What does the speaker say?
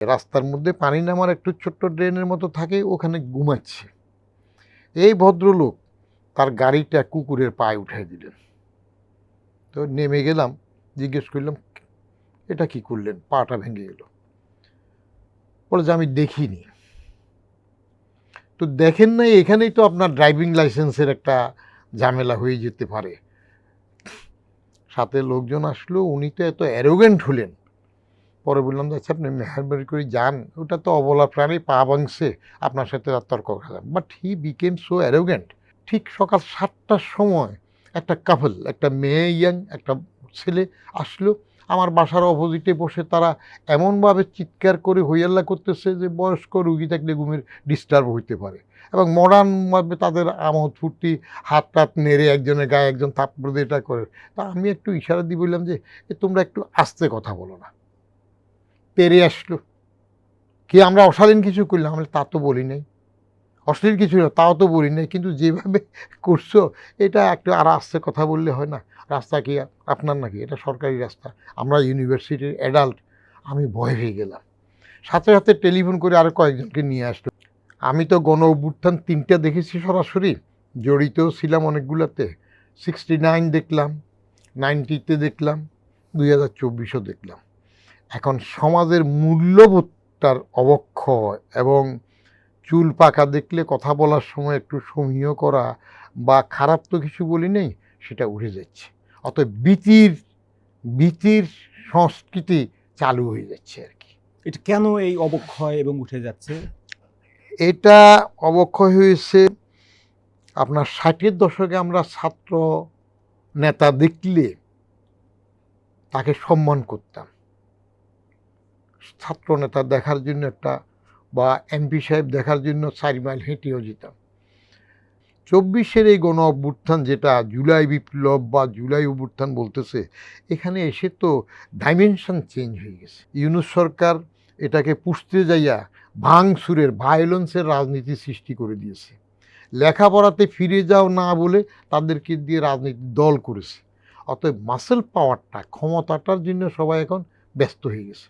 রাস্তার মধ্যে পানি নামার একটু ছোট্ট ড্রেনের মতো থাকে, ওখানে ঘুমাচ্ছে। এই ভদ্রলোক তার গাড়িটা কুকুরের পায়ে উঠাই দিলেন। তো নেমে গেলাম, জিজ্ঞেস করলাম, এটা কি করলেন? পাটা ভেঙে গেল। বলে যে আমি দেখিনি। তো দেখেন নাই, এখানেই তো আপনার ড্রাইভিং লাইসেন্সের একটা ঝামেলা হয়ে যেতে পারে। সাথে লোকজন আসলো, উনি তো এত অ্যারোগেন্ট হলেন। পরে বললাম যে আচ্ছা আপনি মেহরবানি করে যান, ওটা তো অবলা প্রাণী, পা ভাঙছে, আপনার সাথে আর তর্ক করা। But he became so arrogant. ঠিক সকাল 7টার সময় একটা কাপল, একটা মেয়ে ইয়াং, একটা ছেলে আসলো আমার বাসার অপোজিটে বসে। তারা এমনভাবে চিৎকার করে হইয়াল্লা করতেছে যে বয়স্ক রুগী থাকলে ঘুমের ডিস্টার্ব হইতে পারে, এবং মডার্নভাবে তাদের আমোদ ফুর্তি, হাত টাত নেড়ে একজনের গায়ে একজন থাপ্পড় দিয়ে এটা করে। তা আমি একটু ইশারা দিয়ে বললাম যে তোমরা একটু আস্তে কথা বলো না। পেরে আসলো কি আমরা অশালীন কিছু করলাম? আমরা তা তো বলি নাই। অশ্লীল কিছু না তাও তো বলি নাই, কিন্তু যেভাবে করছো এটা একটু আর আস্তে কথা বললে হয় না? রাস্তা কি আপনার নাকি? এটা সরকারি রাস্তা, আমরা ইউনিভার্সিটির অ্যাডাল্ট। আমি ভয় হয়ে গেলাম। সাথে সাথে টেলিফোন করে আরও কয়েকজনকে নিয়ে আসলো। আমি তো গণ অভ্যুত্থান 3টা দেখেছি সরাসরি, জড়িতও ছিলাম অনেকগুলোতে। 69 দেখলাম, 90-তে দেখলাম, 2024-ও দেখলাম। এখন সমাজের মূল্যবোধটার অবক্ষয় এবং চুল পাকা দেখলে কথা বলার সময় একটু সমীহ করা বা খারাপ তো কিছু বলি নেই, সেটা উঠে যাচ্ছে। অতএব ভীতির সংস্কৃতি চালু হয়ে যাচ্ছে আর কি। এটা কেন এই অবক্ষয় এবং উঠে যাচ্ছে? এটা অবক্ষয় হয়েছে আপনার 60-এর দশকে আমরা ছাত্র নেতা দেখলে তাকে সম্মান করতাম। ছাত্র নেতা দেখার জন্য একটা, বা এমপি সাহেব দেখার জন্য 4 মাইল হেঁটেও যেতাম। 24-এর এই গণ অভ্যুত্থান, যেটা জুলাই বিপ্লব বা জুলাই অভ্যুত্থান বলতেছে, এখানে এসে তো ডাইমেনশন চেঞ্জ হয়ে গেছে। ইউনূস সরকার এটাকে পুষতে যাইয়া ভাঙচুরের, ভায়োলেন্সের রাজনীতি সৃষ্টি করে দিয়েছে। লেখাপড়াতে ফিরে যাও না বলে তাদেরকে দিয়ে রাজনীতি দল করেছে। অতএব মাসেল পাওয়ারটা, ক্ষমতাটার জন্য সবাই এখন ব্যস্ত হয়ে গেছে।